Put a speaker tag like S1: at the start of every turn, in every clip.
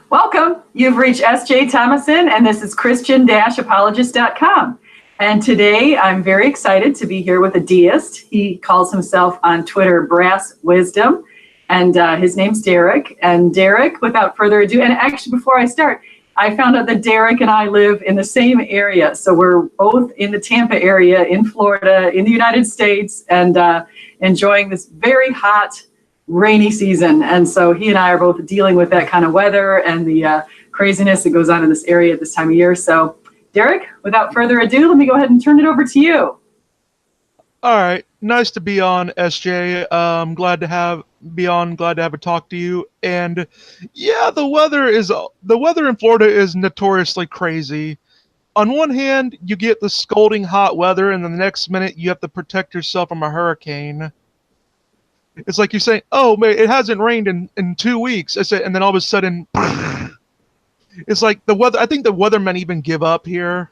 S1: Welcome. You've reached S.J. Thomason, and this is Christian-Apologist.com. And today I'm very excited to be here with a Deist. He calls himself on Twitter Brass Wisdom, and his name's Derek. And Derek, without further ado, and actually before I start, I found out that Derek and I live in the same area. So we're both in the Tampa area in Florida, in the United States, and enjoying this very hot, rainy season. And so he and I are both dealing with that kind of weather and the craziness that goes on in this area at this time of year. So Derek, without further ado, let me go ahead and turn it over to you.
S2: All right. Nice to be on, SJ. Glad to have a talk to you. And yeah, the weather in Florida is notoriously crazy. On one hand, you get the scalding hot weather, and then the next minute you have to protect yourself from a hurricane. It's like you're saying, oh, man, it hasn't rained in 2 weeks. And then all of a sudden, it's like the weather. I think the weathermen even give up here.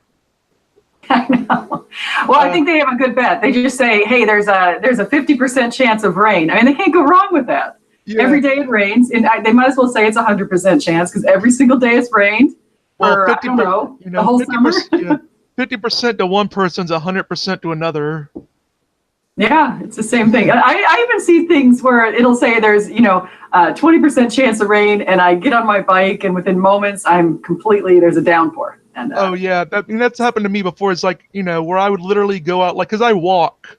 S1: I know. Well, I think they have a good bet. They just say, hey, there's a 50% chance of rain. I mean, they can't go wrong with that. Yeah. Every day it rains. And they might as well say it's 100% chance because every single day it's rained. Or, I don't know, the whole 50%, summer.
S2: Yeah, 50% to one person's 100% to another.
S1: Yeah, it's the same thing. I even see things where it'll say there's, 20% chance of rain, and I get on my bike, and within moments, there's a downpour. And,
S2: oh, yeah, that's happened to me before. It's like, where I would literally go out, like, because I walk,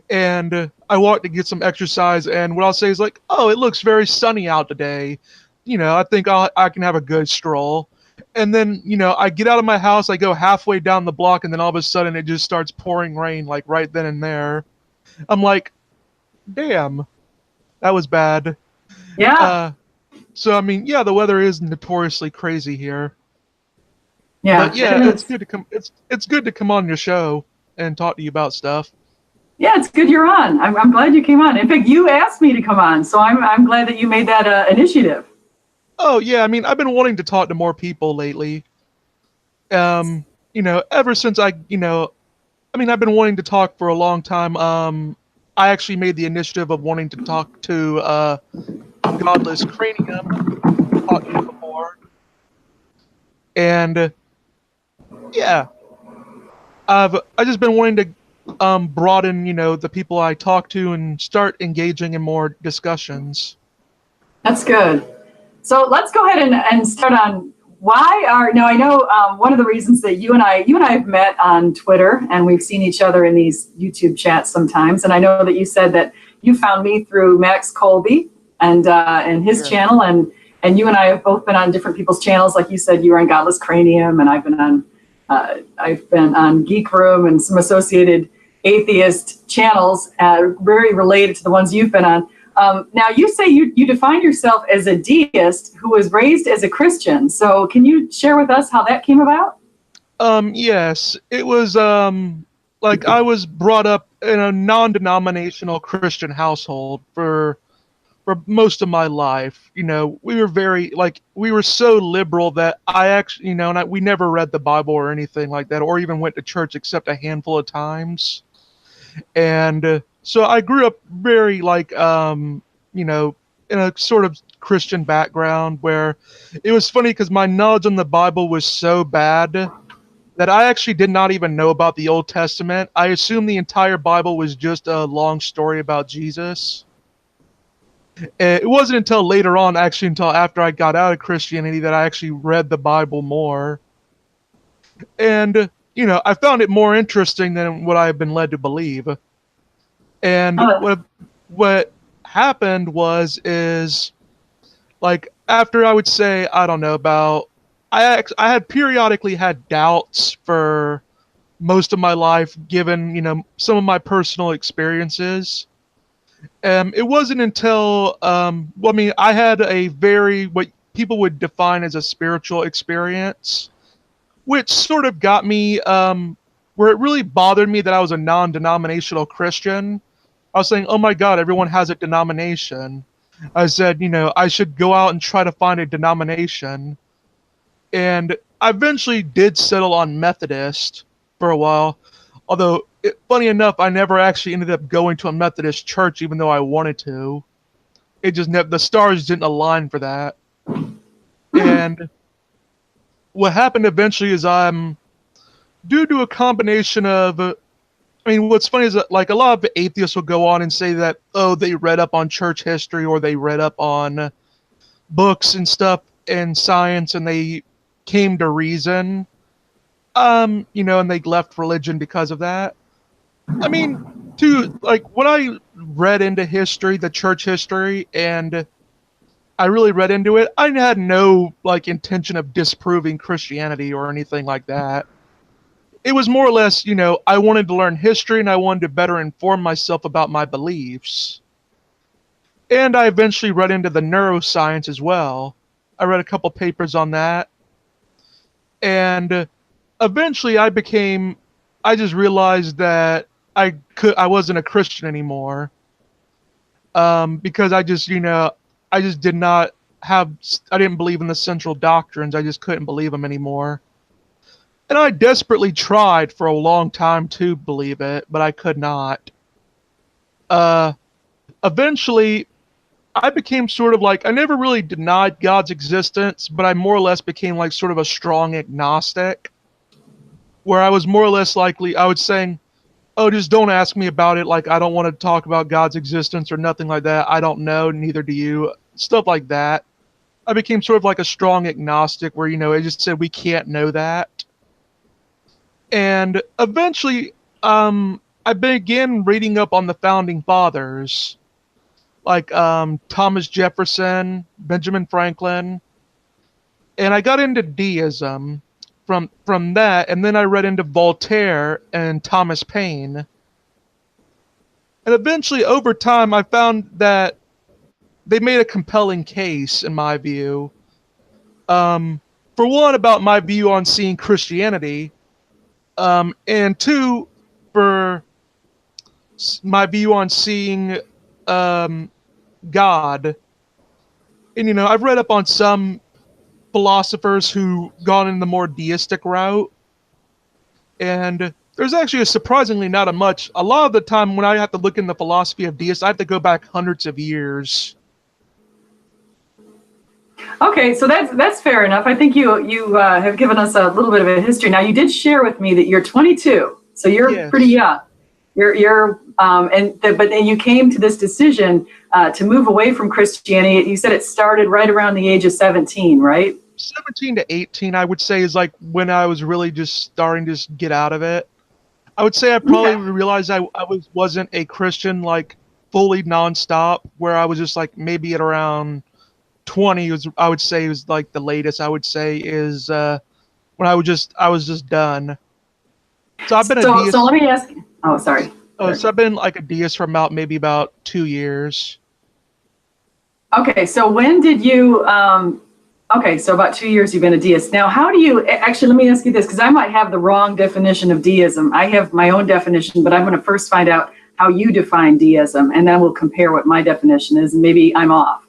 S2: and I walk to get some exercise, and what I'll say is like, oh, it looks very sunny out today. I think I can have a good stroll. And then, I get out of my house, I go halfway down the block, and then all of a sudden it just starts pouring rain, like, right then and there. I'm like, damn, that was bad.
S1: Yeah.
S2: So I mean, yeah, the weather is notoriously crazy here.
S1: Yeah.
S2: But yeah, it's good to come. It's good to come on your show and talk to you about stuff.
S1: Yeah, it's good you're on. I'm glad you came on. In fact, you asked me to come on, so I'm glad that you made that initiative.
S2: Oh yeah, I mean, I've been wanting to talk to more people lately. Ever since I've been wanting to talk for a long time. I actually made the initiative of wanting to talk to Godless Cranium, talked to you before. And yeah, I just been wanting to broaden, the people I talk to and start engaging in more discussions.
S1: That's good. So let's go ahead and start on I know one of the reasons that you and I have met on Twitter, and we've seen each other in these YouTube chats sometimes. And I know that you said that you found me through Max Colby and his channel, and you and I have both been on different people's channels. Like you said, you were on Godless Cranium, and I've been on Geek Room and some associated atheist channels, very related to the ones you've been on. Now, you say you define yourself as a Deist who was raised as a Christian. So can you share with us how that came about?
S2: Yes. It was like I was brought up in a non-denominational Christian household for most of my life. We were so liberal that I actually, we never read the Bible or anything like that, or even went to church except a handful of times. And so I grew up very in a sort of Christian background where it was funny because my knowledge on the Bible was so bad that I actually did not even know about the Old Testament. I assumed the entire Bible was just a long story about Jesus. It wasn't until later on, actually, until after I got out of Christianity that I actually read the Bible more. And, I found it more interesting than what I've been led to believe. And what happened is like after I would say, I don't know, I had periodically had doubts for most of my life given, some of my personal experiences. It wasn't until I had a very what people would define as a spiritual experience, which sort of got me where it really bothered me that I was a non-denominational Christian. I was saying, oh my God, everyone has a denomination. I said, I should go out and try to find a denomination. And I eventually did settle on Methodist for a while. Although, funny enough, I never actually ended up going to a Methodist church, even though I wanted to. It just the stars didn't align for that. And And what happened eventually is due to a combination of, I mean, what's funny is that like a lot of atheists will go on and say that, oh, they read up on church history or they read up on books and stuff and science and they came to reason, and they left religion because of that. I mean, like when I read into history, the church history, and I really read into it, I had no like intention of disproving Christianity or anything like that. It was more or less, I wanted to learn history and I wanted to better inform myself about my beliefs. And I eventually read into the neuroscience as well. I read a couple papers on that. And eventually I just realized that I wasn't a Christian anymore. Because I just I didn't believe in the central doctrines. I just couldn't believe them anymore. And I desperately tried for a long time to believe it, but I could not. Eventually, I became sort of like, I never really denied God's existence, but I more or less became like sort of a strong agnostic, where I was more or less likely, I was saying, oh, just don't ask me about it. Like, I don't want to talk about God's existence or nothing like that. I don't know, neither do you. Stuff like that. I became sort of like a strong agnostic where, I just said we can't know that. And eventually, I began reading up on the founding fathers, like Thomas Jefferson, Benjamin Franklin, and I got into deism from that, and then I read into Voltaire and Thomas Paine. And eventually, over time, I found that they made a compelling case, in my view. For one, about my view on seeing Christianity, and two, for my view on seeing God. And, I've read up on some philosophers who gone in the more deistic route. And there's actually surprisingly not a lot of the time when I have to look in the philosophy of deists, I have to go back hundreds of years.
S1: Okay, so that's fair enough. I think you have given us a little bit of a history. Now, you did share with me that you're 22, so you're pretty young. But then you came to this decision to move away from Christianity. You said it started right around the age of 17, right?
S2: 17 to 18, I would say, is like when I was really just starting to get out of it. I would say I probably realized I wasn't a Christian, like fully nonstop, where I was just like maybe at around 20 I would say was like the latest I would say is when I was just done. So I've been a deist.
S1: So let me ask. Oh, sorry.
S2: Oh, so I've been like a deist for maybe about 2 years.
S1: Okay, so when did you? Okay, so about 2 years you've been a deist. Now, how do you actually? Let me ask you this, because I might have the wrong definition of deism. I have my own definition, but I'm going to first find out how you define deism, and then we'll compare what my definition is, and maybe I'm off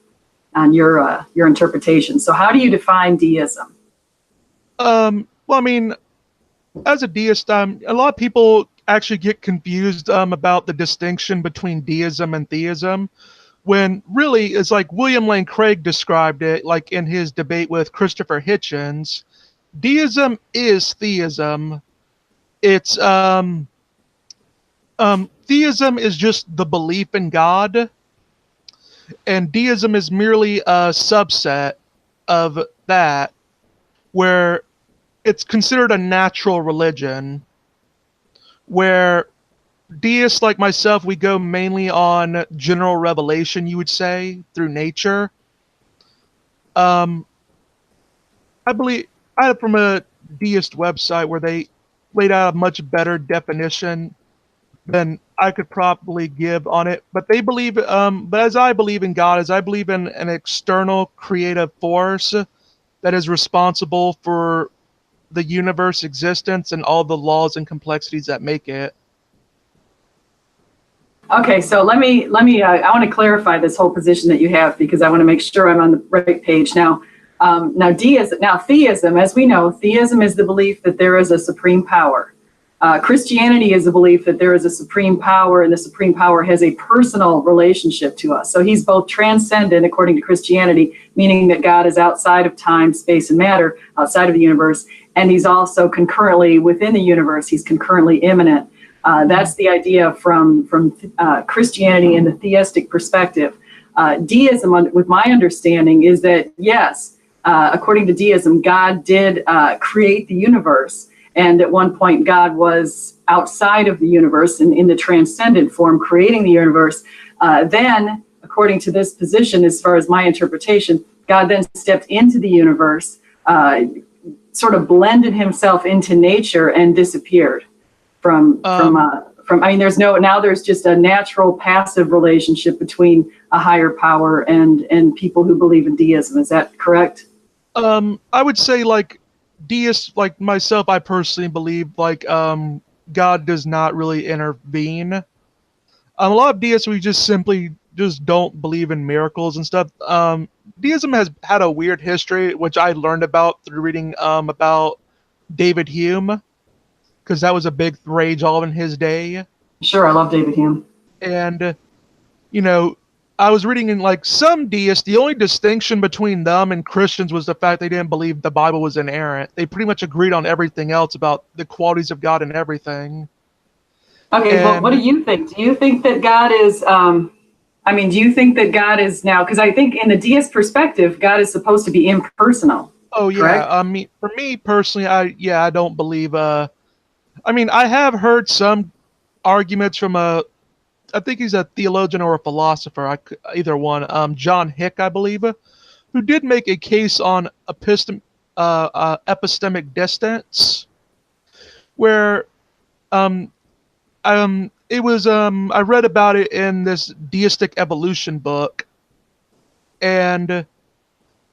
S1: on your interpretation. So, how do you define deism?
S2: Well, I mean, as a deist, a lot of people actually get confused about the distinction between deism and theism, when really it's like William Lane Craig described it, like in his debate with Christopher Hitchens. Deism is theism. It's theism is just the belief in God, and deism is merely a subset of that, where it's considered a natural religion, where deists like myself, we go mainly on general revelation, you would say, through nature. I believe I have from a deist website where they laid out a much better definition than I could probably give on it. But they believe, but as I believe in God, as I believe in an external creative force that is responsible for the universe existence and all the laws and complexities that make it.
S1: Okay, so let me. I want to clarify this whole position that you have, because I want to make sure I'm on the right page now. Now theism, as we know, theism is the belief that there is a supreme power. Christianity is a belief that there is a supreme power, and the supreme power has a personal relationship to us. So he's both transcendent, according to Christianity, meaning that God is outside of time, space, and matter, outside of the universe, and he's also concurrently within the universe. He's concurrently immanent. That's the idea from Christianity in the theistic perspective. Deism, with my understanding, is that, yes, according to deism, God did create the universe. And at one point, God was outside of the universe and in the transcendent form, creating the universe. Then, according to this position, as far as my interpretation, God then stepped into the universe, sort of blended himself into nature and disappeared from. I mean, there's just a natural passive relationship between a higher power and people who believe in deism. Is that correct?
S2: I would say, like, deists like myself, I personally believe God does not really intervene. A lot of deists, we just simply just don't believe in miracles and stuff. Deism has had a weird history, which I learned about through reading about David Hume, because that was a big rage all in his day.
S1: Sure, I love David Hume.
S2: And I was reading in some deists, the only distinction between them and Christians was the fact they didn't believe the Bible was inerrant. They pretty much agreed on everything else about the qualities of God and everything.
S1: Okay, well, what do you think? Do you think that God is, do you think that God is now, because I think in the deist perspective, God is supposed to be impersonal.
S2: Oh, yeah.
S1: Correct?
S2: I mean, for me personally, I don't believe, I have heard some arguments from I think he's a theologian or a philosopher, either one. John Hick, I believe, who did make a case on epistemic distance, where it was I read about it in this deistic evolution book, and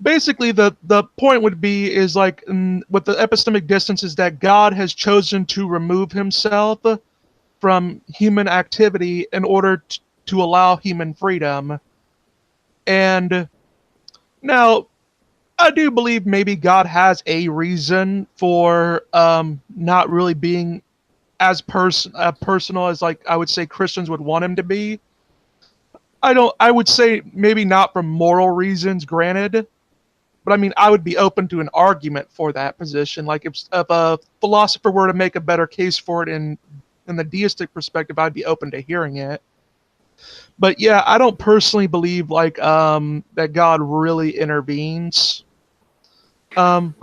S2: basically the point would be is with the epistemic distance is that God has chosen to remove himself from human activity in order to allow human freedom. And now, I do believe maybe God has a reason for not really being as personal as I would say Christians would want him to be. I would say maybe not for moral reasons, granted, but I would be open to an argument for that position. Like if a philosopher were to make a better case for it in the deistic perspective, I'd be open to hearing it. But yeah, I don't personally believe that God really intervenes.
S1: But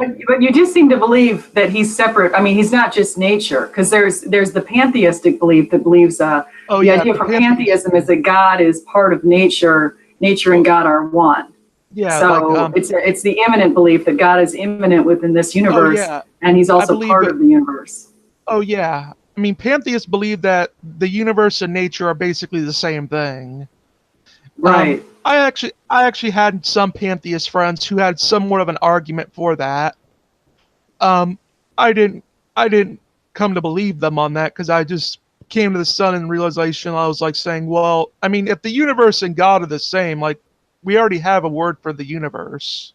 S1: you do seem to believe that he's separate. I mean, he's not just nature, because there's the pantheistic belief that believes the idea from pantheism is that God is part of nature. Nature and God are one.
S2: Yeah.
S1: So it's the immanent belief that God is immanent within this universe, and he's also part of the universe.
S2: Oh yeah. I mean, pantheists believe that the universe and nature are basically the same thing.
S1: Right.
S2: I actually had some pantheist friends who had somewhat of an argument for that. I didn't come to believe them on that, because I just came to the sudden realization. I was saying, well, I mean, if the universe and God are the same, we already have a word for the universe.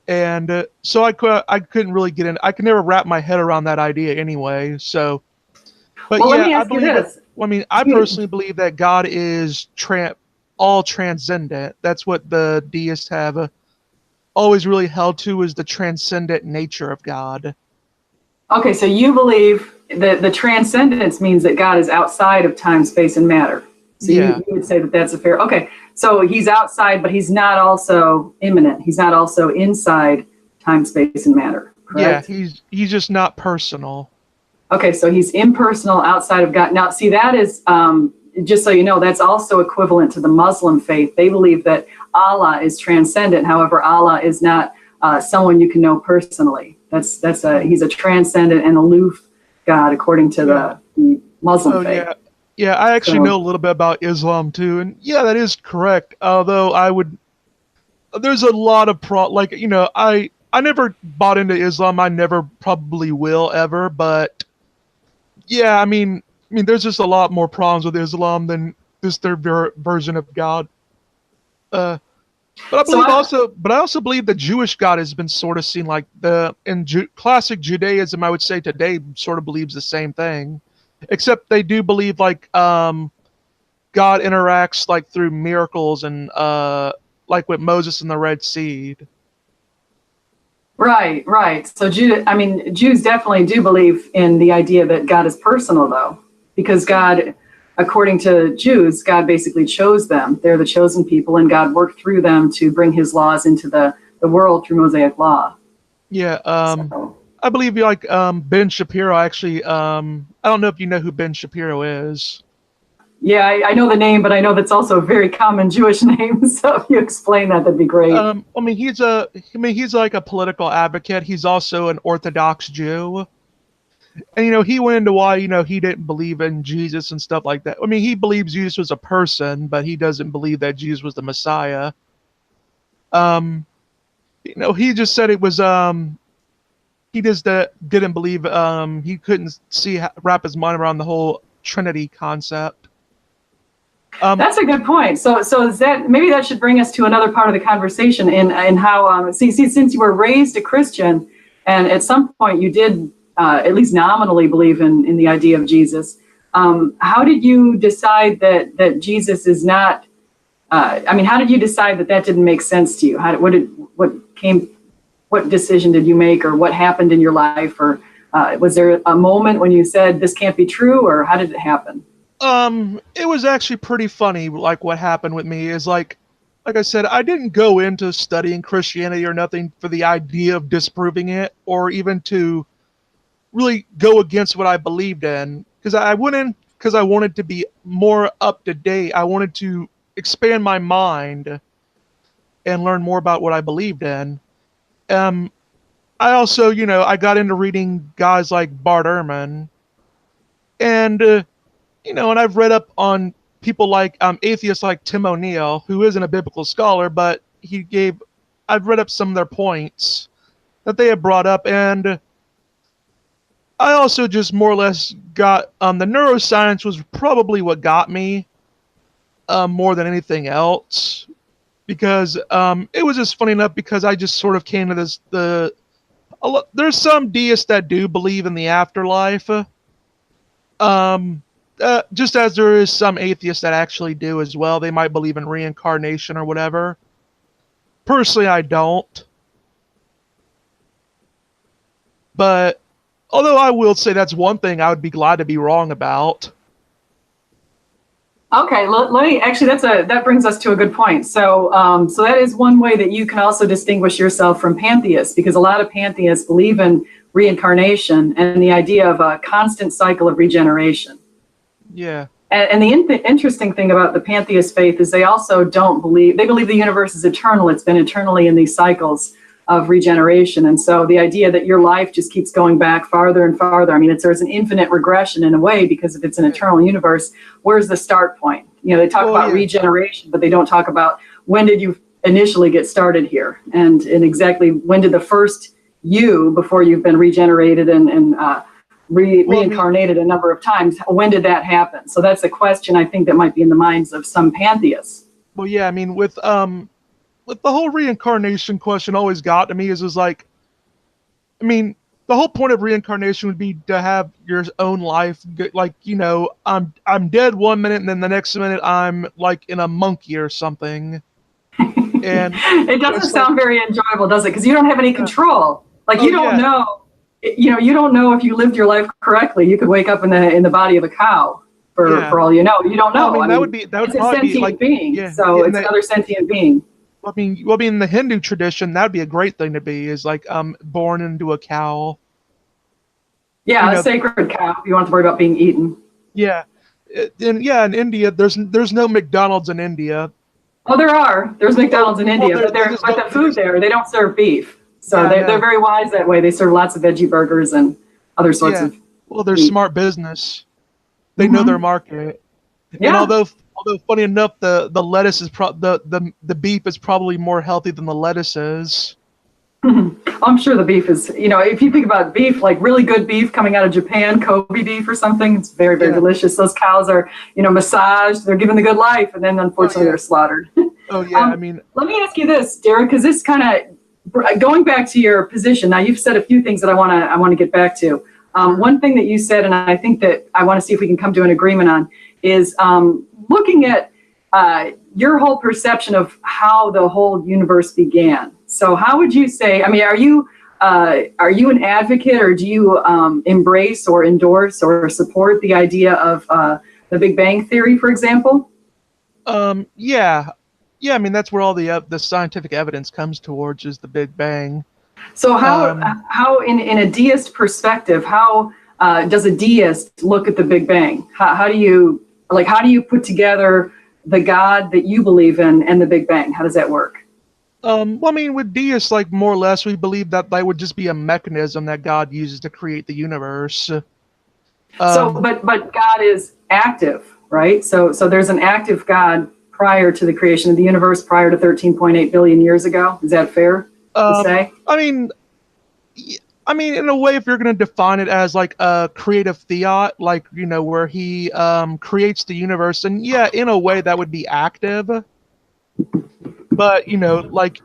S2: And so I couldn't really get in. I could never wrap my head around that idea anyway. So, but
S1: well,
S2: yeah,
S1: let me ask you this.
S2: I personally believe that God is all transcendent. That's what the deists have always really held to, is the transcendent nature of God.
S1: Okay, so you believe that the transcendence means that God is outside of time, space, and matter. So you would say that that's a fair. Okay, so he's outside, but he's not also immanent. He's not also inside time, space, and matter. Correct?
S2: Yeah, he's just not personal.
S1: Okay, so he's impersonal, outside of God. Now, see, that is, just so you know, that's also equivalent to the Muslim faith. They believe that Allah is transcendent. However, Allah is not someone you can know personally. He's a transcendent and aloof God, according to the Muslim faith.
S2: Yeah, I actually know a little bit about Islam too, and yeah, that is correct. Although there's a lot of I never bought into Islam. I never probably will ever, but yeah, I mean, there's just a lot more problems with Islam than just their version of God. But
S1: So
S2: I also believe the Jewish God has been sort of seen like classic Judaism. I would say today sort of believes the same thing, except they do believe like God interacts like through miracles and like with Moses and the Red Sea.
S1: right, right. So Jews definitely do believe in the idea that God is personal, though, because God, according to Jews, God basically chose them. They're the chosen people, and God worked through them to bring his laws into the world through Mosaic law.
S2: Yeah,
S1: So,
S2: I believe like Ben Shapiro actually. I don't know if you know who Ben Shapiro is.
S1: yeah, I know the name, but I know that's also a very common Jewish name. So if you explain that, that'd be great.
S2: He's like a political advocate. He's also an Orthodox Jew. And he went into why he didn't believe in Jesus and stuff like that. I mean, he believes Jesus was a person, but he doesn't believe that Jesus was the Messiah. Um, he just said it was he just didn't believe he couldn't wrap his mind around the whole Trinity concept.
S1: That's a good point. So is that maybe that should bring us to another part of the conversation in how since you were raised a Christian and at some point you did at least nominally believe in the idea of Jesus. How did you decide that Jesus is not? How did you decide that didn't make sense to you? What decision did you make, or what happened in your life, or was there a moment when you said this can't be true, or how did it happen?
S2: It was actually pretty funny. Like what happened with me is like I said, I didn't go into studying Christianity or nothing for the idea of disproving it, or even to really go against what I believed in. Because I went in because I wanted to be more up to date. I wanted to expand my mind and learn more about what I believed in. I also, I got into reading guys like Bart Ehrman, and and I've read up on people like atheists like Tim O'Neill, who isn't a biblical scholar, but I've read up some of their points that they have brought up, and I also just more or less got the neuroscience was probably what got me more than anything else, because it was just funny enough because I just sort of came to there's some deists that do believe in the afterlife, just as there is some atheists that actually do as well. They might believe in reincarnation or whatever. Personally, I don't. But although I will say that's one thing I would be glad to be wrong about.
S1: Okay, let me actually that brings us to a good point. So that is one way that you can also distinguish yourself from pantheists, because a lot of pantheists believe in reincarnation and the idea of a constant cycle of regeneration.
S2: Yeah.
S1: And the interesting thing about the pantheist faith is they also believe the universe is eternal. It's been eternally in these cycles of regeneration. And so the idea that your life just keeps going back farther and farther, there's an infinite regression in a way, because if it's an eternal universe, where's the start point? They talk about regeneration, but they don't talk about when did you initially get started here, and exactly when did the first you, before you've been regenerated and reincarnated a number of times, when did that happen? So that's a question I think that might be in the minds of some pantheists.
S2: Well, yeah, with the whole reincarnation question always got to me is like, the whole point of reincarnation would be to have your own life. Like, I'm dead one minute and then the next minute I'm like in a monkey or something. And
S1: it doesn't sound very enjoyable, does it? Because you don't have any control. Like you don't know. You don't know if you lived your life correctly. You could wake up in the body of a cow for all you know. You don't know. It's a sentient being. It's another sentient being.
S2: In the Hindu tradition, that'd be a great thing to be, is like born into a cow.
S1: Yeah, a sacred cow. You don't have to worry about being eaten.
S2: Yeah. In India, there's no McDonald's in India.
S1: Oh, there's McDonald's in India, but the food there, they don't serve beef. So they're very wise that way. They serve lots of veggie burgers and other sorts of.
S2: Well, they're smart business. They know their market. Yeah. And although funny enough, the lettuce is the beef is probably more healthy than the lettuce is.
S1: I'm sure the beef is, if you think about beef, like really good beef coming out of Japan, Kobe beef or something, it's very, very delicious. Those cows are, massaged, they're given the good life, and then unfortunately they're slaughtered.
S2: Oh yeah, I mean,
S1: Let me ask you this, Derek, because this kind of going back to your position. Now you've said a few things that I want to get back to. One thing that you said, and I think that I want to see if we can come to an agreement on, is looking at your whole perception of how the whole universe began. So how would you say, I mean, are you an advocate, or do you embrace or endorse or support the idea of the Big Bang Theory, for example?
S2: Yeah. Yeah, I mean, that's where all the scientific evidence comes towards, is the Big Bang.
S1: So how in a deist perspective, how does a deist look at the Big Bang? How do you put together the God that you believe in and the Big Bang? How does that work?
S2: Well, I mean, with deists, like, more or less, we believe that that would just be a mechanism that God uses to create the universe.
S1: But God is active, right? So there's an active God prior to the creation of the universe, prior to 13.8 billion years ago. Is that fair to say?
S2: I mean, in a way, if you're going to define it as like a creative theot, like, where he creates the universe, and yeah, in a way that would be active. But like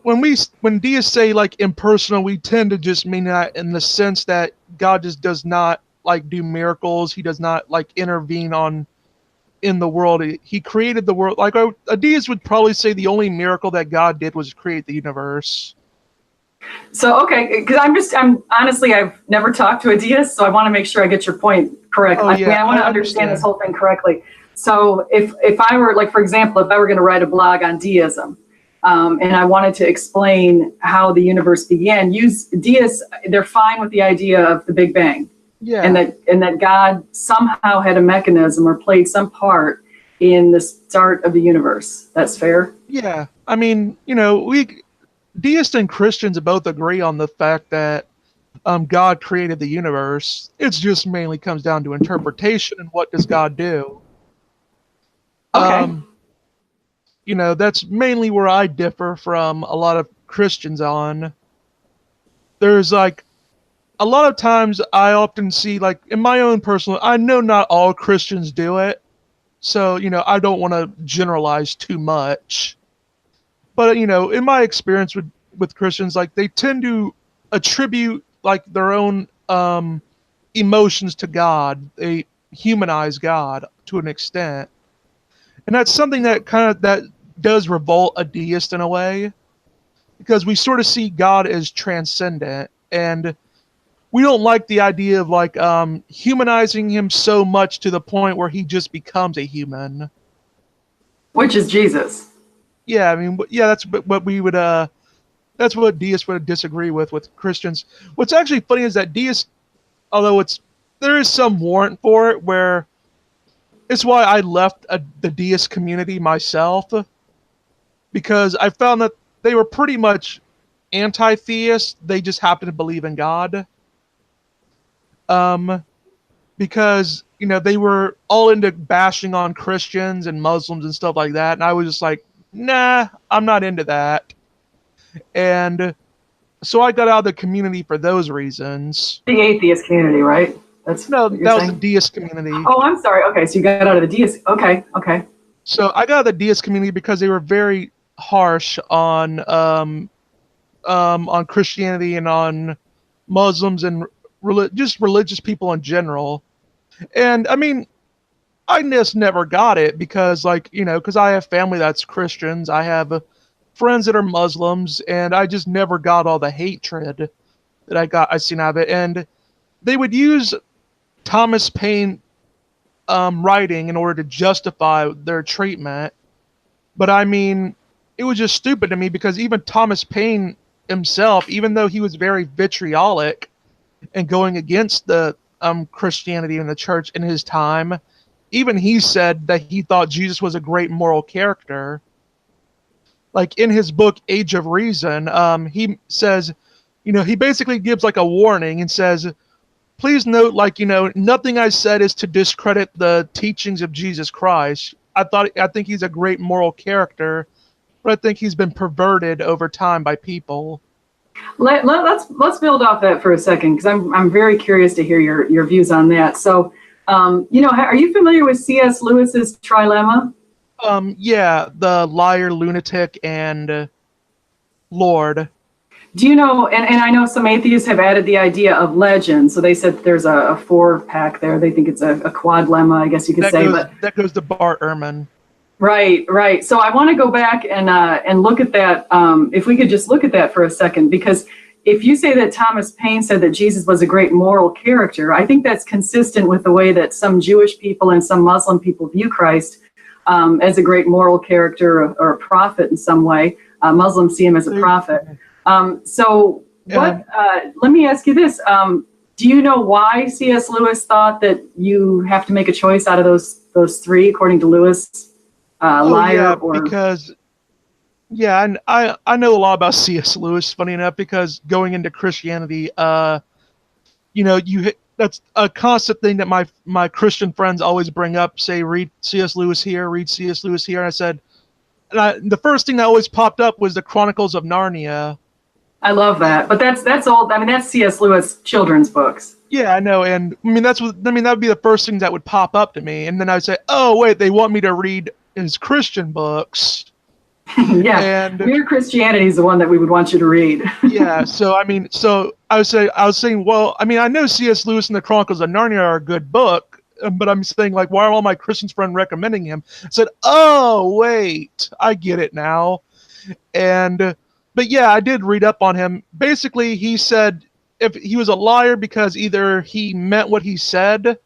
S2: when deists say like impersonal, we tend to just mean that in the sense that God just does not like do miracles. He does not like intervene in the world. He created the world. Like a deist would probably say the only miracle that God did was create the universe.
S1: So, okay, because I'm honestly, I've never talked to a deist, so I want to make sure I get your point correct.
S2: Oh, yeah,
S1: I want to understand this whole thing correctly. So if I were, like, for example, if I were going to write a blog on deism, and I wanted to explain how the universe began, deists, they're fine with the idea of the Big Bang.
S2: Yeah.
S1: And that God somehow had a mechanism or played some part in the start of the universe. That's fair?
S2: Yeah. I mean, deists and Christians both agree on the fact that God created the universe. It just mainly comes down to interpretation and what does God do.
S1: Okay.
S2: That's mainly where I differ from a lot of Christians on. There's like a lot of times I often see, like, in my own personal, I know not all Christians do it, so I don't want to generalize too much. But in my experience with Christians, like, they tend to attribute like their own emotions to God. They humanize God to an extent, and that's something that that does revolt a deist in a way, because we sort of see God as transcendent, and we don't like the idea of like humanizing him so much to the point where he just becomes a human.
S1: Which is Jesus.
S2: Yeah, I mean, yeah, that's what we would that's what deists would disagree with Christians. What's actually funny is that deists, although there is some warrant for it, where it's why I left the deist community myself, because I found that they were pretty much anti-theist. They just happened to believe in God. Because they were all into bashing on Christians and Muslims and stuff like that, and I was just like, nah, I'm not into that. And so I got out of the community for those reasons.
S1: The atheist community, right? That
S2: was the deist community.
S1: Oh, I'm sorry. Okay, so you got out of the deist. Okay.
S2: So I got out of the deist community because they were very harsh on Christianity and on Muslims and just religious people in general. And I mean, I just never got it because, like, because I have family that's Christians, I have friends that are Muslims, and I just never got all the hatred that I seen out of it. And they would use Thomas Paine writing in order to justify their treatment. But I mean, it was just stupid to me, because even Thomas Paine himself, even though he was very vitriolic and going against the Christianity and the church in his time, even he said that he thought Jesus was a great moral character. Like, in his book Age of Reason, he says, he basically gives like a warning and says, please note, like, nothing I said is to discredit the teachings of Jesus Christ. I think he's a great moral character, but I think he's been perverted over time by people.
S1: Let's build off that for a second, because I'm very curious to hear your views on that. So, are you familiar with C.S. Lewis's trilemma?
S2: Yeah, the liar, lunatic, and Lord.
S1: Do you know, and I know some atheists have added the idea of legend. So they said there's a four pack there. They think it's a quad lemma, I guess you could say. But
S2: That goes to Bart Ehrman.
S1: right, right. So I want to go back and look at that. If we could just look at that for a second, because if you say that Thomas Paine said that Jesus was a great moral character, I think that's consistent with the way that some Jewish people and some Muslim people view Christ as a great moral character or a prophet in some way. Muslims see him as a prophet. So what? Let me ask you this: do you know why C.S. Lewis thought that you have to make a choice out of those three, according to Lewis? Liar or
S2: because and I know a lot about C.S. Lewis. Funny enough, because going into Christianity, that's a constant thing that my Christian friends always bring up. Say, read C.S. Lewis here, read C.S. Lewis here. And I said, the first thing that always popped up was the Chronicles of Narnia.
S1: I love that, but that's old. I mean, that's C.S. Lewis children's books.
S2: Yeah, I know, and that would be the first thing that would pop up to me, and then I'd say, oh wait, they want me to read his Christian books.
S1: Yeah,
S2: and
S1: Mere Christianity is the one that we would want you to read.
S2: Yeah, so I was saying, well, I know C.S. Lewis and the Chronicles of Narnia are a good book, but I'm saying, like, why are all my Christian friends recommending him? I said, oh wait, I get it now. But yeah, I did read up on him. Basically, he said if he was a liar because either he meant what he said,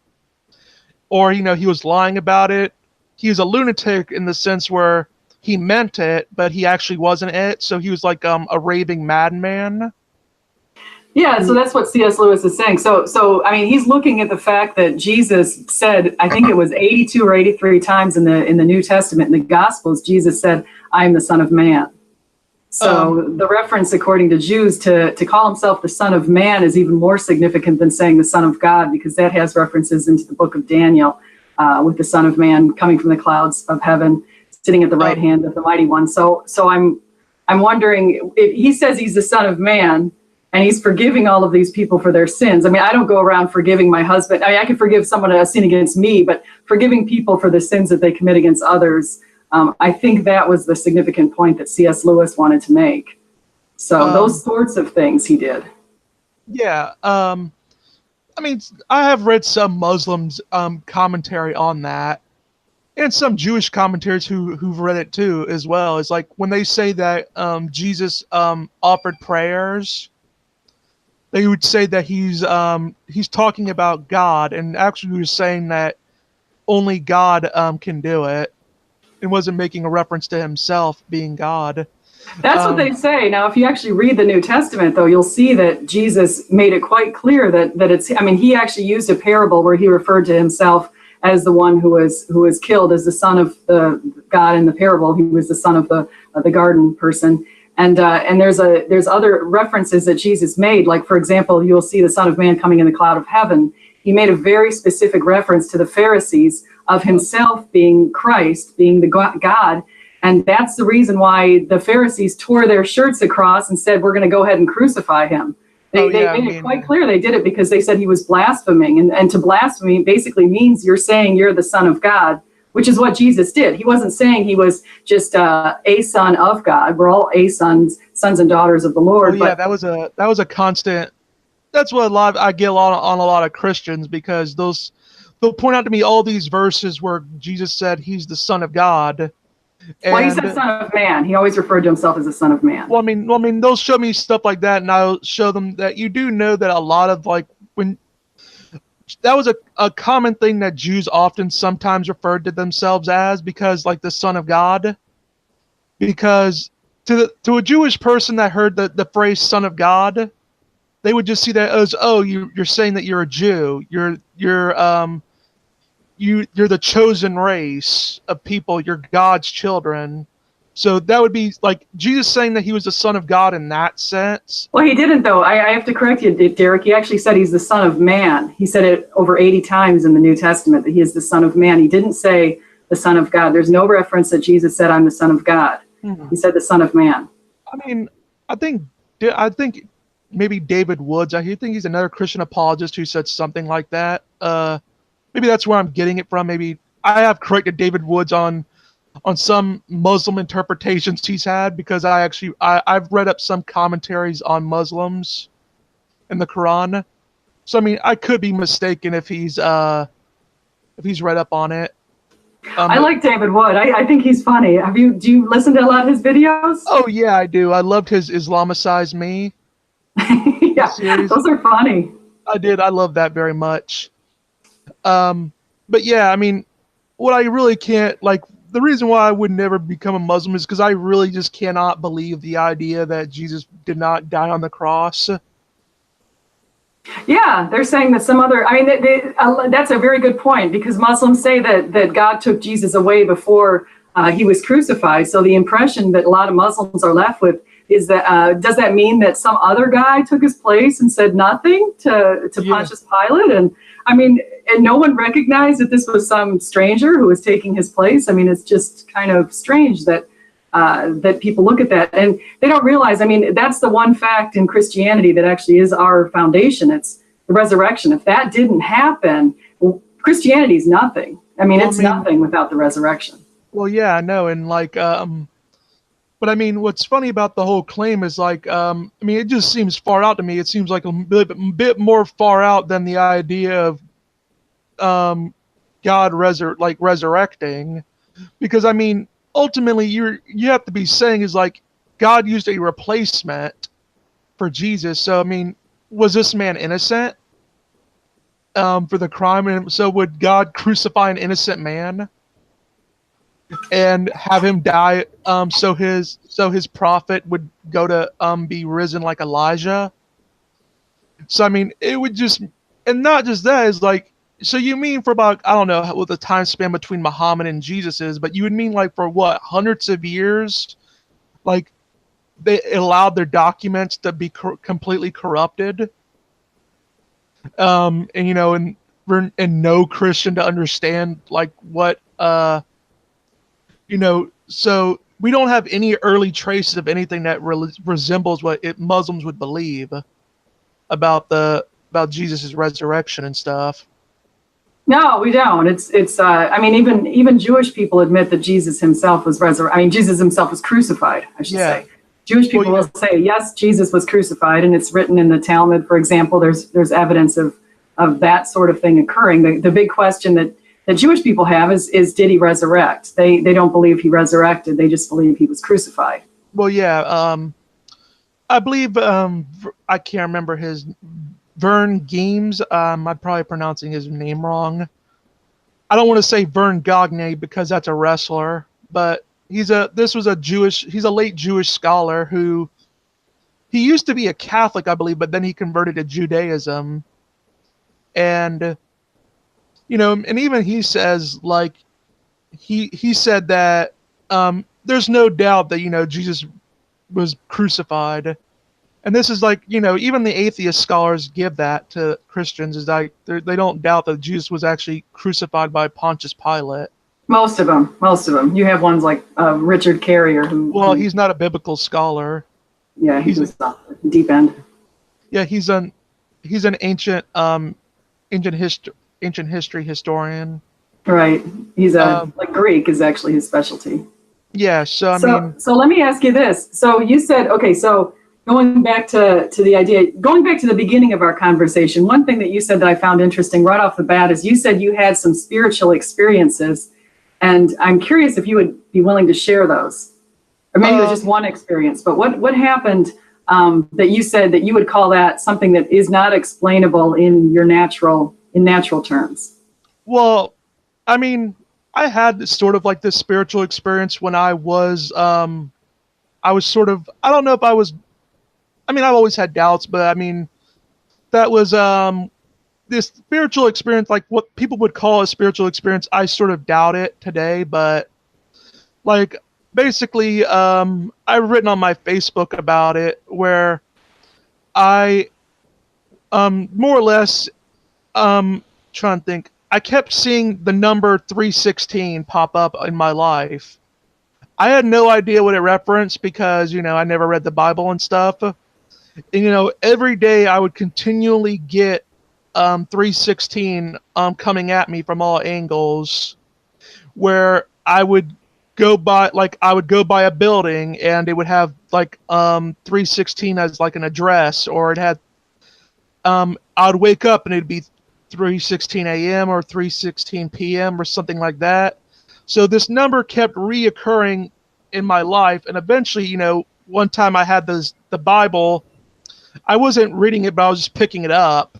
S2: or he was lying about it. He was a lunatic in the sense where he meant it, but he actually wasn't it. So he was like a raving madman.
S1: Yeah, so that's what C.S. Lewis is saying. So I mean, he's looking at the fact that Jesus said, I think it was 82 or 83 times in the New Testament, in the Gospels, Jesus said, I am the Son of Man. So the reference, according to Jews, to call himself the Son of Man is even more significant than saying the Son of God, because that has references into the book of Daniel with the Son of Man coming from the clouds of heaven, sitting at the right hand of the Mighty One. So I'm wondering, if he says he's the Son of Man and he's forgiving all of these people for their sins. I mean, I don't go around forgiving my husband. I can forgive someone a sin against me, but forgiving people for the sins that they commit against others, I think that was the significant point that C.S. Lewis wanted to make. So those sorts of things he did.
S2: Yeah. I have read some Muslims commentary on that, and some Jewish commentaries who've read it too as well. It's like when they say that Jesus offered prayers, they would say that he's talking about God, and actually he was saying that only God can do it. And wasn't making a reference to himself being God.
S1: That's what they say. Now, if you actually read the New Testament, though, you'll see that Jesus made it quite clear that it's. I mean, he actually used a parable where he referred to himself as the one who was killed as the son of the God in the parable. He was the son of the garden person. And there's other references that Jesus made. Like, for example, you'll see the Son of Man coming in the cloud of heaven. He made a very specific reference to the Pharisees of himself being Christ, being the God. And that's the reason why the Pharisees tore their shirts across and said, we're going to go ahead and crucify him. They made it quite clear they did it because they said he was blaspheming. And to blaspheme basically means you're saying you're the Son of God, which is what Jesus did. He wasn't saying he was just a son of God. We're all sons and daughters of the Lord.
S2: But that was a constant. That's what I get on a lot of Christians, because they'll point out to me all these verses where Jesus said he's the Son of God.
S1: Well, he said Son of Man. He always referred to himself as the Son of Man.
S2: Well, they'll show me stuff like that, and I'll show them that you do know that a lot of, like, when that was a common thing that Jews often sometimes referred to themselves as, because, like, the Son of God. Because to a Jewish person that heard the phrase Son of God, they would just see that as, oh, you're saying that you're a Jew. You're the chosen race of people. You're God's children. So that would be like Jesus saying that he was the Son of God in that sense.
S1: Well, he didn't, though. I have to correct you, Derek. He actually said he's the Son of Man. He said it over 80 times in the New Testament that he is the Son of Man. He didn't say the Son of God. There's no reference that Jesus said, I'm the Son of God. Mm-hmm. He said the Son of Man.
S2: I think maybe David Woods. I think he's another Christian apologist who said something like that. Maybe that's where I'm getting it from. Maybe I have corrected David Woods on on some Muslim interpretations he's had, because I've read up some commentaries on Muslims in the Quran. So I mean, I could be mistaken if he's read up on it.
S1: I like David Wood. I think he's funny. Do you listen to a lot of his videos?
S2: Oh yeah, I do. I loved his Islamicize Me
S1: Yeah,
S2: series.
S1: those are funny.
S2: I did. I love that very much. But yeah, I mean, what I really can't, like, the reason why I would never become a Muslim is because I really just cannot believe the idea that Jesus did not die on the cross.
S1: Yeah, they're saying that some other, I mean, that's a very good point, because Muslims say that God took Jesus away before he was crucified. So the impression that a lot of Muslims are left with is that, does that mean that some other guy took his place and said nothing to Pontius Pilate? And I mean, and no one recognized that this was some stranger who was taking his place. I mean, it's just kind of strange that that people look at that and they don't realize, I mean, that's the one fact in Christianity that actually is our foundation. It's the resurrection. If that didn't happen, well, Christianity is nothing. I mean, it's nothing without the resurrection.
S2: Well, yeah, I know. And like, but I mean, what's funny about the whole claim is like, I mean, it just seems far out to me. It seems like a bit more far out than the idea of God resurrecting, because I mean, ultimately you have to be saying is like God used a replacement for Jesus. So I mean, was this man innocent for the crime? And so would God crucify an innocent man and have him die so his prophet would go to be risen like Elijah? So I mean, it would just, and not just that, is like, so you mean for about, I don't know what the time span between Muhammad and Jesus is, but you would mean like for what, hundreds of years, like they allowed their documents to be completely corrupted, and you know, and no Christian to understand like what you know, so we don't have any early traces of anything that resembles what Muslims would believe about Jesus' resurrection and stuff.
S1: No, we don't. It's. I mean, even Jewish people admit that Jesus himself was resurrected. I mean, Jesus himself was crucified, I should say. Jewish people will say, yes, Jesus was crucified, and it's written in the Talmud, for example. There's evidence of that sort of thing occurring. The big question that Jewish people have is did he resurrect? They don't believe he resurrected. They just believe he was crucified.
S2: Well, yeah. I believe I can't remember his. Vern Games, I'm probably pronouncing his name wrong. I don't want to say Vern Gagne because that's a wrestler, but he's a late Jewish scholar who, he used to be a Catholic, I believe, but then he converted to Judaism. And, you know, and even he says, like, he said that there's no doubt that, you know, Jesus was crucified. And this is like, you know, even the atheist scholars give that to Christians, is like they don't doubt that Jesus was actually crucified by Pontius Pilate.
S1: Most of them. You have ones like Richard Carrier, who
S2: he's not a biblical scholar.
S1: Yeah, he's a deep end.
S2: Yeah, he's an ancient history historian.
S1: Right. He's like Greek is actually his specialty.
S2: Yeah. So
S1: let me ask you this. So you said, okay, so going back to the beginning of our conversation, one thing that you said that I found interesting right off the bat is you said you had some spiritual experiences, and I'm curious if you would be willing to share those, or maybe it was just one experience. But what happened that you said that you would call that something that is not explainable in natural terms?
S2: Well, I mean, I had sort of like this spiritual experience when I was sort of, I don't know if I was. I mean, I've always had doubts, but I mean, that was this spiritual experience, like what people would call a spiritual experience. I sort of doubt it today, but like basically, I've written on my Facebook about it, where I more or less trying to think. I kept seeing the number 316 pop up in my life. I had no idea what it referenced because, you know, I never read the Bible and stuff. And, you know, every day I would continually get 316 coming at me from all angles, where I would I would go by a building and it would have like 316 as like an address, or it had I'd wake up and it'd be 3:16 a.m. or 3:16 p.m. or something like that. So this number kept reoccurring in my life, and eventually, one time I had the Bible. I wasn't reading it, but I was just picking it up,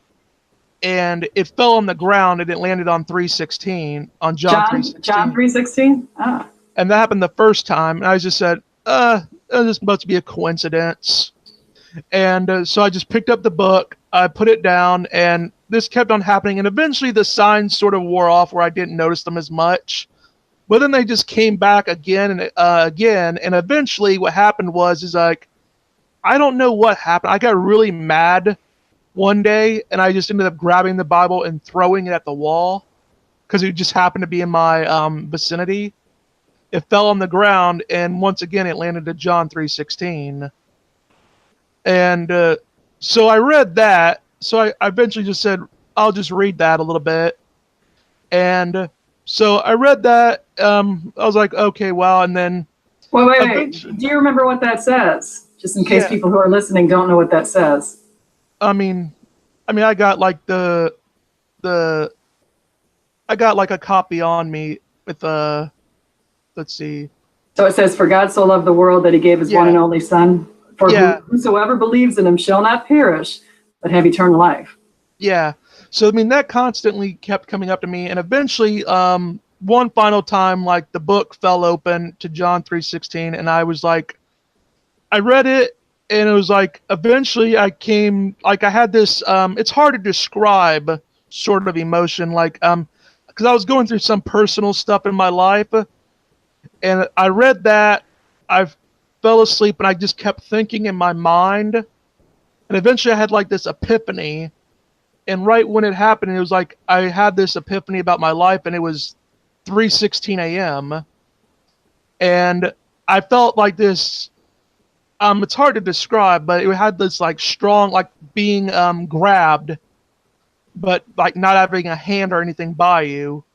S2: and it fell on the ground and it landed on 3:16 on John 3:16.
S1: John 3:16. Ah.
S2: And that happened the first time, and I just said, this must be a coincidence. And so I just picked up the book, I put it down, and this kept on happening. And eventually the signs sort of wore off where I didn't notice them as much. But then they just came back again and again. And eventually what happened is like, I don't know what happened. I got really mad one day, and I just ended up grabbing the Bible and throwing it at the wall because it just happened to be in my vicinity. It fell on the ground, and once again it landed at John 3:16. And so I read that. So I eventually just said, I'll just read that a little bit. And so I read that. I was like, okay, well, and then...
S1: Wait. Do you remember what that says? Just in case people who are listening don't know what that says.
S2: I mean, I got like I got like a copy on me with let's see.
S1: So it says, "For God so loved the world that he gave his one and only Son, for whosoever believes in him shall not perish, but have eternal life."
S2: Yeah. So that constantly kept coming up to me, and eventually, one final time, like the book fell open to John 3:16, and I was like, I read it, and it was like, eventually I had this, it's hard to describe sort of emotion, like, because I was going through some personal stuff in my life, and I read that, I fell asleep, and I just kept thinking in my mind, and eventually I had like this epiphany, and right when it happened, it was like I had this epiphany about my life, and it was 3:16 a.m., and I felt like this, it's hard to describe, but it had this like strong, like being grabbed, but like not having a hand or anything by you.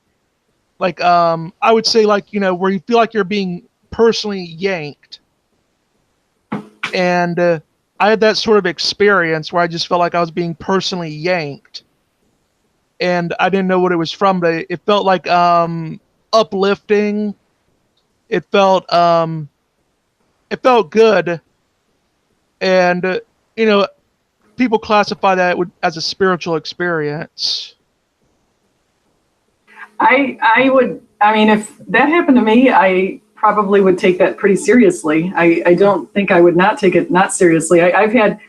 S2: Like, I would say, like, where you feel like you're being personally yanked. And I had that sort of experience where I just felt like I was being personally yanked. And I didn't know what it was from, but it felt like uplifting. It felt good. And, people classify that as a spiritual experience.
S1: If that happened to me, I probably would take that pretty seriously. I don't think I would not take it not seriously. I've had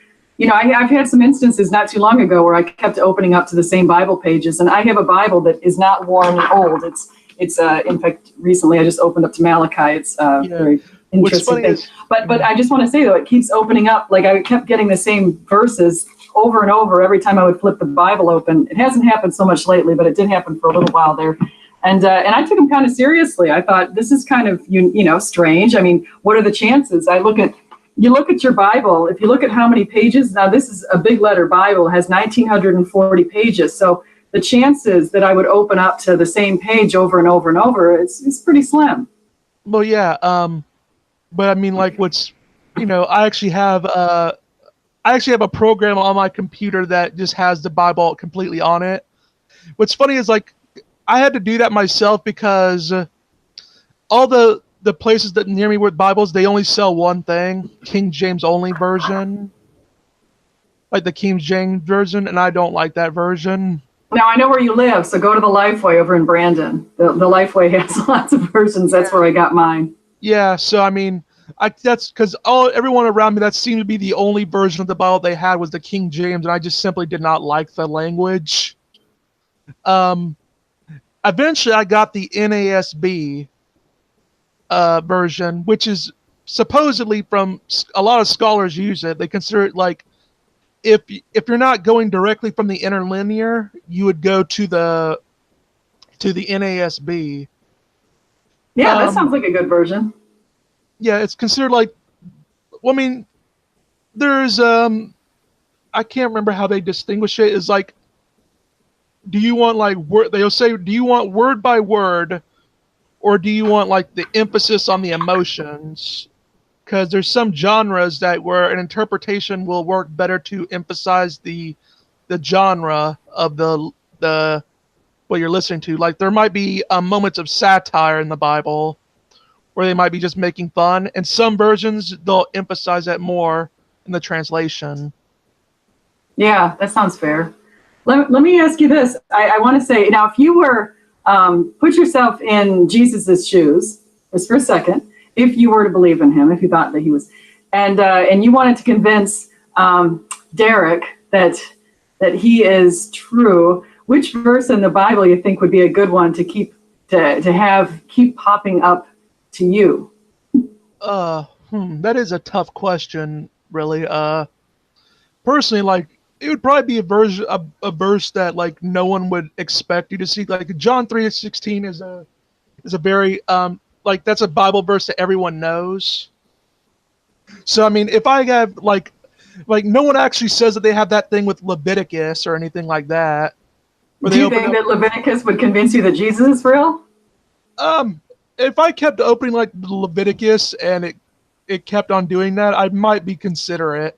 S1: some instances not too long ago where I kept opening up to the same Bible pages, and I have a Bible that is not worn old. It's in fact, recently I just opened up to Malachi. It's very interesting thing. But I just want to say, though, it keeps opening up. Like, I kept getting the same verses over and over every time I would flip the Bible open. It hasn't happened so much lately, but it did happen for a little while there. And I took them kind of seriously. I thought, this is kind of, strange. I mean, what are the chances? You look at your Bible, if you look at how many pages, now this is a big letter Bible, it has 1,940 pages. So the chances that I would open up to the same page over and over and over, it's pretty slim.
S2: Well, yeah. But I actually have a program on my computer that just has the Bible completely on it. What's funny is, like, I had to do that myself because all the places that near me with Bibles, they only sell one thing, King James only version. Like the King James version, and I don't like that version.
S1: Now, I know where you live, so go to the Lifeway over in Brandon. The Lifeway has lots of versions. That's where I got mine. Yeah, so that's because everyone around me, that seemed to be the only version of the Bible they had was the King James, and I just simply did not like the language. Eventually, I got the NASB version, which is supposedly, from a lot of scholars use it. They consider it like, if you're not going directly from the interlinear, you would go to the NASB. Yeah, that sounds like a good version. Yeah, it's considered like, there's I can't remember how they distinguish it. Is like, do you want like word? They'll say, do you want word by word,
S2: or do you want like the emphasis on the emotions? Because there's some genres that where an interpretation will work better to emphasize the genre of the what you're listening to. Like there might be moments of satire in the Bible where they might be just making fun, and some versions they'll emphasize that more in the translation.
S1: Yeah, that sounds fair. Let me ask you this. I want to say, now, if you were, put yourself in Jesus's shoes, just for a second, if you were to believe in him, if you thought that he was, and you wanted to convince Derek that he is true, which verse in the Bible you think would be a good one to keep popping up to you?
S2: That is a tough question, really. Personally, like, it would probably be a verse that like no one would expect you to see. Like John 3:16 is a very like that's a Bible verse that everyone knows. So I mean, if I have like no one actually says that they have that thing with Leviticus or anything like that.
S1: Do you think that Leviticus would convince you that Jesus is real?
S2: If I kept opening like Leviticus and it kept on doing that, I might be considerate.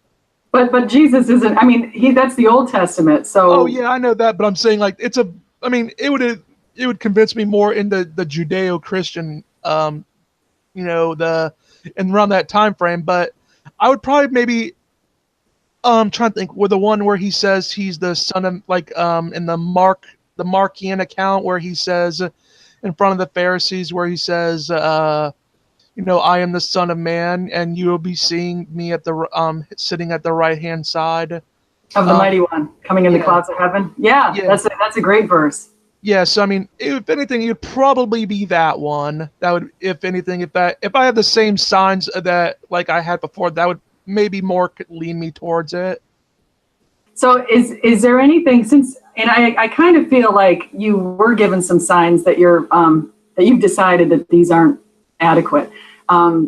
S1: But Jesus isn't. I mean, that's the Old Testament. So.
S2: Oh yeah, I know that, but I'm saying like it's a. I mean, it would convince me more in the Judeo-Christian, and around that time frame. But I would probably maybe, trying to think, with the one where he says he's the son of like in the Markian account where he says in front of the Pharisees where he says I am the Son of Man, and you will be seeing me at the sitting at the right hand side
S1: of the Mighty One, coming in the clouds of heaven. Yeah, that's a great verse.
S2: Yeah, so I mean, if anything, it'd probably be that one. That would, if anything, if I had the same signs that like I had before, that would maybe more lean me towards it.
S1: So is there anything and I kind of feel like you were given some signs that you've decided that these aren't adequate. Not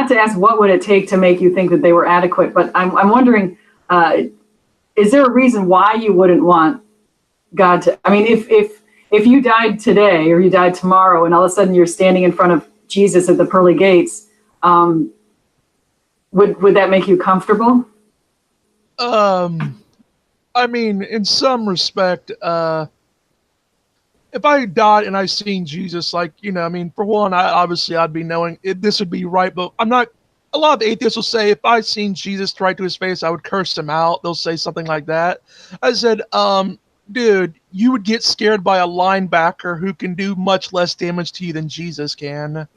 S1: to ask what would it take to make you think that they were adequate, but I'm wondering, is there a reason why you wouldn't want God to? I mean, if you died today or you died tomorrow, and all of a sudden you're standing in front of Jesus at the pearly gates, would that make you comfortable?
S2: I mean, in some respect, if I died and I seen Jesus, like, I mean, for one, I'd be knowing this would be right, but I'm not. A lot of atheists will say if I seen Jesus right to his face, I would curse him out. They'll say something like that. I said, dude, you would get scared by a linebacker who can do much less damage to you than Jesus can.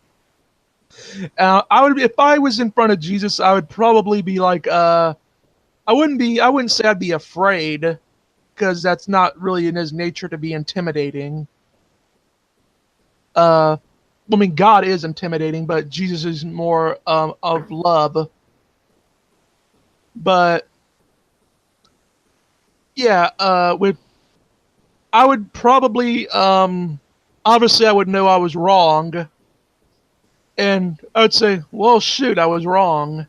S2: If I was in front of Jesus, I would probably be like, I wouldn't say I'd be afraid, because that's not really in his nature to be intimidating. I mean, God is intimidating, but Jesus is more of love. But yeah, I would probably obviously I would know I was wrong, and I would say, well, shoot, I was wrong.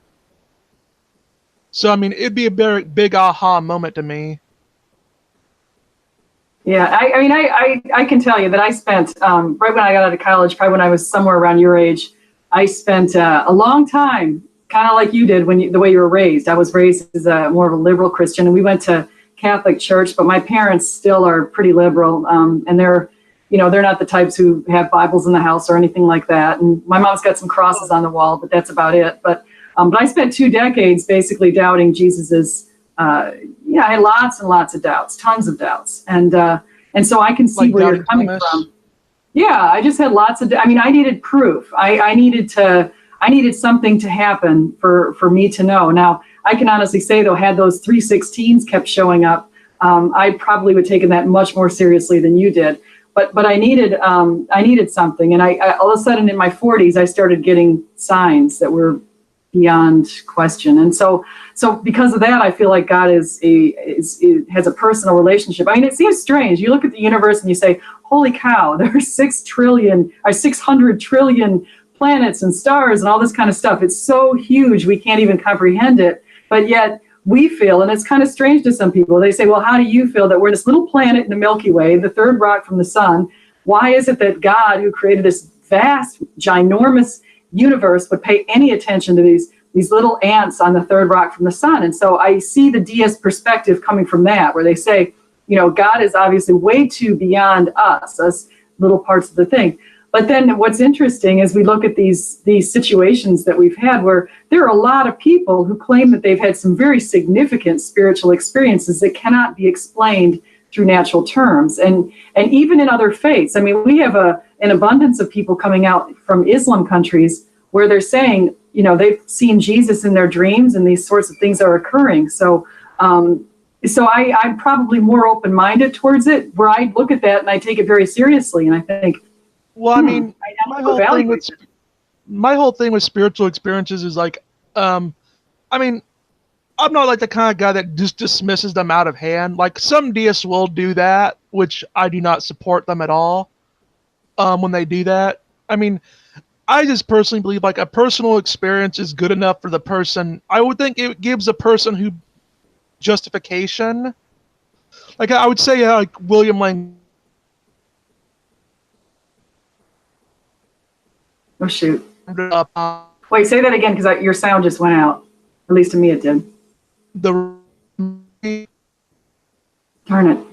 S2: So I mean, it'd be a very big aha moment to me.
S1: Yeah, I can tell you that I spent, right when I got out of college, probably when I was somewhere around your age, I spent a long time, kind of like you did the way you were raised. I was raised as more of a liberal Christian, and we went to Catholic church, but my parents still are pretty liberal, and they're not the types who have Bibles in the house or anything like that. And my mom's got some crosses on the wall, but that's about it. But I spent 2 decades basically doubting Jesus's. I had lots and lots of doubts, tons of doubts, and so I can see where you're coming from. Yeah, I just had lots of. I mean, I needed proof. I needed something to happen for me to know. Now, I can honestly say though, had those 3:16s kept showing up, I probably would have taken that much more seriously than you did. But I needed something, and I all of a sudden in my 40s I started getting signs that were beyond question. And so because of that, I feel like God has a personal relationship. I mean, it seems strange. You look at the universe and you say, holy cow, there are 600 trillion planets and stars and all this kind of stuff. It's so huge, we can't even comprehend it. But yet we feel, and it's kind of strange to some people, they say, well, how do you feel that we're this little planet in the Milky Way, the third rock from the sun, Why is it that God, who created this vast, ginormous universe, would pay any attention to these little ants on the third rock from the sun? And so I see the deist perspective coming from that, where they say, God is obviously way too beyond us little parts of the thing. But then what's interesting is we look at these situations that we've had where there are a lot of people who claim that they've had some very significant spiritual experiences that cannot be explained through natural terms. And even in other faiths, I mean, we have an abundance of people coming out from Islam countries where they're saying, they've seen Jesus in their dreams and these sorts of things are occurring. So I'm probably more open-minded towards it, where I look at that and I take it very seriously. And I think,
S2: well, I mean, my whole thing with spiritual experiences is like, I mean, I'm not like the kind of guy that just dismisses them out of hand. Like some deists will do that, which I do not support them at all. When they do that, I mean, I just personally believe like a personal experience is good enough for the person. I would think it gives a person who justification. Like I would say, like William Lane.
S1: Oh shoot! Wait, say that again, because your sound just went out. At least to me, it did. Darn it!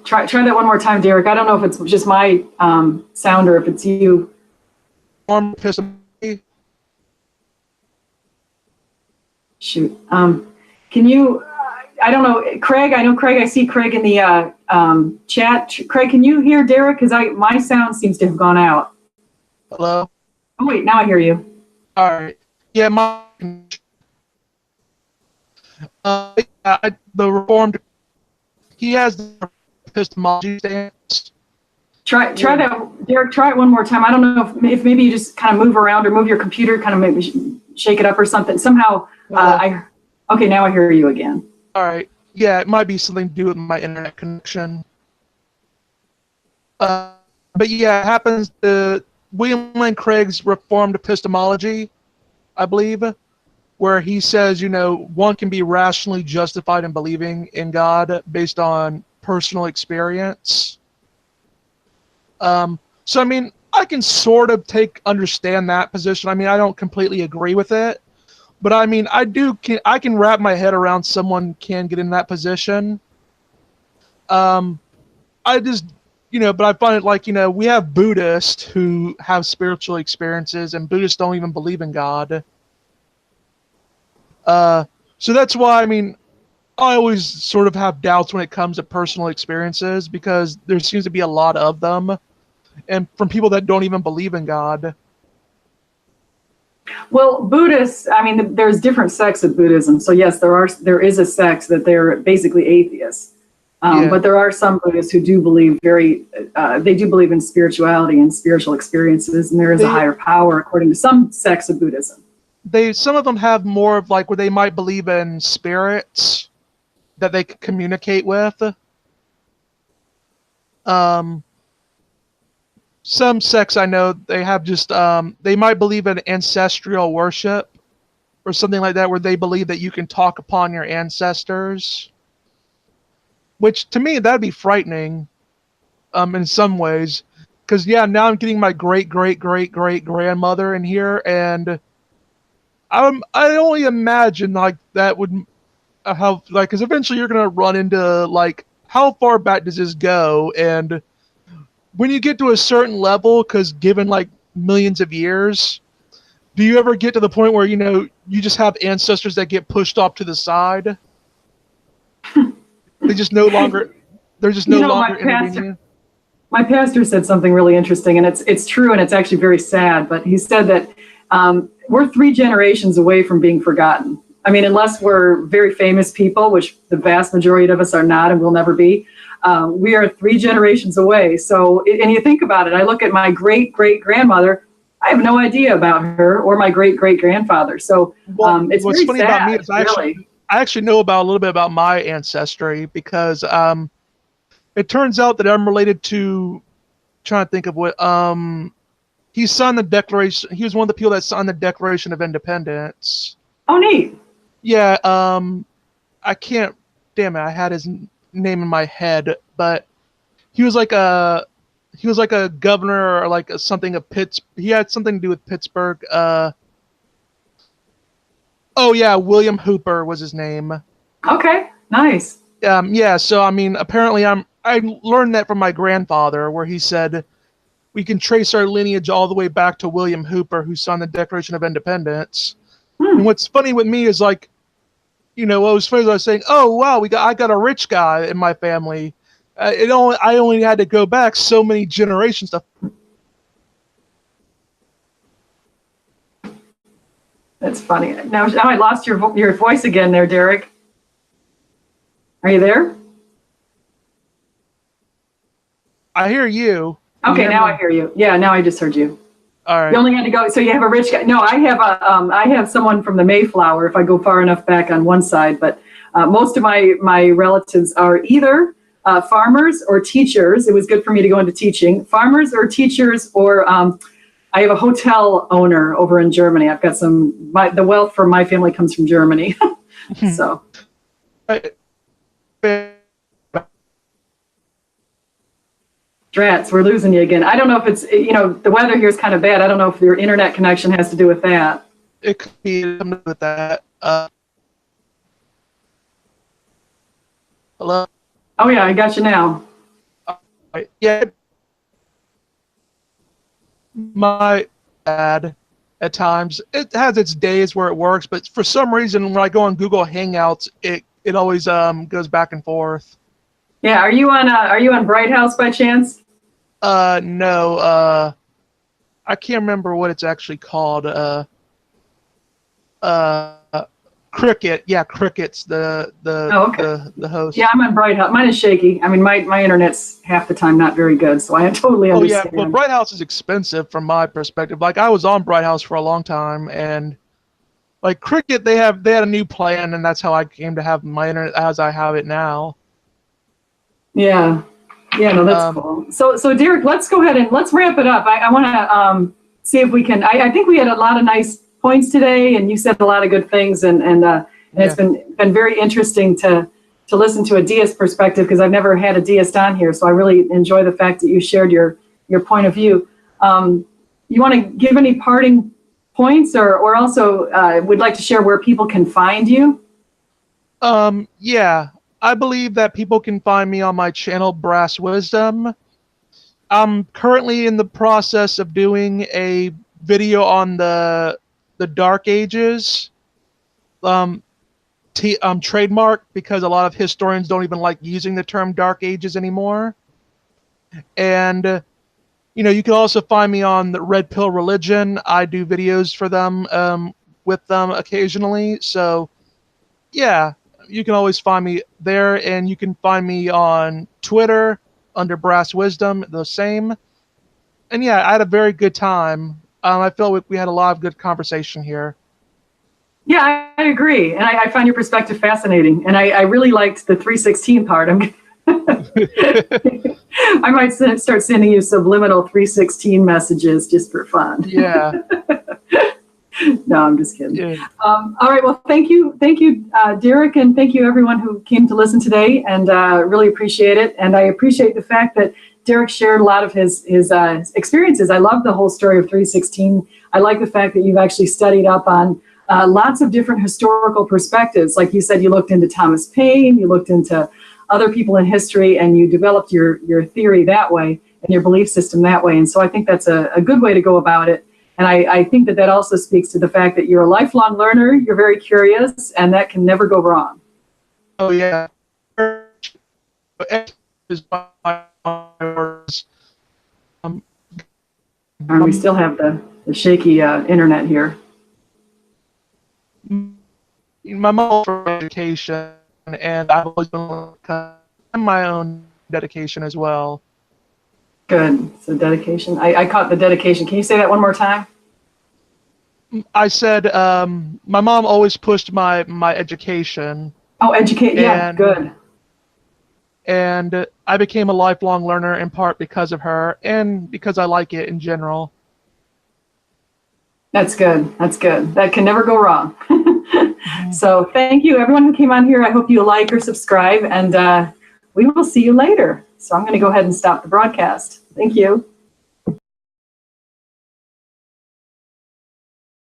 S1: Try that one more time, Derek. I don't know if it's just my sound or if it's you. Shoot. Can you? I don't know, Craig. I know Craig. I see Craig in the chat. Craig, can you hear Derek? Because my sound seems to have gone out.
S2: Hello.
S1: Oh wait, now I hear you.
S2: All right. Yeah, the Reformed. He has the epistemology stance.
S1: Try that, Derek. Try it one more time. I don't know if maybe you just kind of move around or move your computer, kind of maybe shake it up or something. Somehow, okay, now I hear you again.
S2: All right. Yeah, it might be something to do with my internet connection. But yeah, it happens to William Lane Craig's Reformed epistemology, I believe, where he says, one can be rationally justified in believing in God based on personal experience. So, I mean, I can sort of understand that position. I mean, I don't completely agree with it. But I mean, I can wrap my head around someone can get in that position. I just, but I find it like, we have Buddhists who have spiritual experiences and Buddhists don't even believe in God. So that's why, I mean, I always sort of have doubts when it comes to personal experiences because there seems to be a lot of them and from people that don't even believe in God.
S1: Well, Buddhists, I mean, there's different sects of Buddhism. So yes, there is a sect that they're basically atheists. But there are some Buddhists who do believe they do believe in spirituality and spiritual experiences, and there is a higher power according to some sects of Buddhism.
S2: Some of them have more of like where they might believe in spirits that they can communicate with. Some sects I know they have just they might believe in ancestral worship or something like that, where they believe that you can talk upon your ancestors. Which to me that'd be frightening, in some ways, because now I'm getting my great grandmother in here, and I only imagine like that would how like because eventually you're gonna run into like how far back does this go, and when you get to a certain level, because given like millions of years, do you ever get to the point where you just have ancestors that get pushed off to the side? They're just no longer intervening.
S1: My pastor said something really interesting, and it's true, and it's actually very sad. But he said that we're 3 generations away from being forgotten. I mean, unless we're very famous people, which the vast majority of us are not and will never be. We are 3 generations away. So, and you think about it, I look at my great-great-grandmother, I have no idea about her, or my great-great-grandfather. So it's
S2: what's
S1: very
S2: funny
S1: sad,
S2: about me is I actually know about a little bit about my ancestry because it turns out that I'm related to, trying to think of what, he signed the Declaration, he was one of the people that signed the Declaration of Independence.
S1: Oh, neat.
S2: Yeah, I can't, damn it, I had his name in my head, but he was like he was like a governor or like something of He had something to do with Pittsburgh. Oh yeah, William Hooper was his name.
S1: Okay, nice.
S2: Yeah. So I mean, apparently I learned that from my grandfather, where he said we can trace our lineage all the way back to William Hooper, who signed the Declaration of Independence. And what's funny with me is like, what was funny is I was saying, oh wow, I got a rich guy in my family. I only had to go back so many generations to.
S1: That's funny. Now I lost your voice again there, Derek. Are you there?
S2: I hear you.
S1: Okay, now I hear you. Yeah, now I just heard you.
S2: All right.
S1: You only had to go. So you have a rich guy. No, I have someone from the Mayflower. If I go far enough back on one side, but most of my relatives are either farmers or teachers. It was good for me to go into teaching. Farmers or teachers, or I have a hotel owner over in Germany. I've got the wealth for my family comes from Germany. So. Drats, we're losing you again. I don't know if it's, the weather here is kind of bad. I don't know if your internet connection has to do with that.
S2: It could be something with that. Hello?
S1: Oh, yeah, I got you now.
S2: Yeah. My bad at times. It has its days where it works, but for some reason, when I go on Google Hangouts, it always goes back and forth.
S1: Yeah, are you on Bright House by chance?
S2: No. I can't remember what it's actually called. Cricket. Yeah, Cricket's the host.
S1: Yeah, I'm on Bright House. Mine is shaky. I mean, my internet's half the time not very good, so I totally understand.
S2: Oh yeah, well, Bright House is expensive from my perspective. Like I was on Bright House for a long time, and like Cricket, they had a new plan, and that's how I came to have my internet as I have it now.
S1: Yeah. Yeah, no, that's cool. So Derek, let's go ahead and let's wrap it up. I want to see if we can. I think we had a lot of nice points today, and you said a lot of good things, and it's been very interesting to listen to a Deist perspective, because I've never had a Deist on here, so I really enjoy the fact that you shared your point of view. You want to give any parting points, or also would like to share where people can find you?
S2: Yeah. I believe that people can find me on my channel, Brass Wisdom. I'm currently in the process of doing a video on the Dark Ages. Trademark, because a lot of historians don't even like using the term Dark Ages anymore. And, you can also find me on the Red Pill Religion. I do videos for them, with them occasionally. So, yeah. You can always find me there, and you can find me on Twitter under Brass Wisdom, the same. And yeah, I had a very good time. I feel like we had a lot of good conversation here.
S1: Yeah, I agree, and I find your perspective fascinating, and I really liked the 316 part. I might start sending you subliminal 316 messages just for fun.
S2: Yeah.
S1: No, I'm just kidding.
S2: Yeah.
S1: All right. Well, thank you, Derek, and thank you everyone who came to listen today, and really appreciate it. And I appreciate the fact that Derek shared a lot of his experiences. I love the whole story of 316. I like the fact that you've actually studied up on lots of different historical perspectives. Like you said, you looked into Thomas Paine, you looked into other people in history, and you developed your theory that way and your belief system that way. And so I think that's a good way to go about it. And I think that also speaks to the fact that you're a lifelong learner, you're very curious, and that can never go wrong.
S2: Oh, yeah.
S1: We still have the shaky internet here.
S2: My mom for education, and I've always been my own dedication as well.
S1: Good. So dedication. I caught the dedication. Can you say that one more time?
S2: I said my mom always pushed my education.
S1: Oh, educate. Yeah, good.
S2: And I became a lifelong learner in part because of her, and because I like it in general.
S1: That's good. That's good. That can never go wrong. So thank you, everyone who came on here. I hope you like or subscribe, and we will see you later. So I'm going to go ahead and stop the broadcast. Thank you.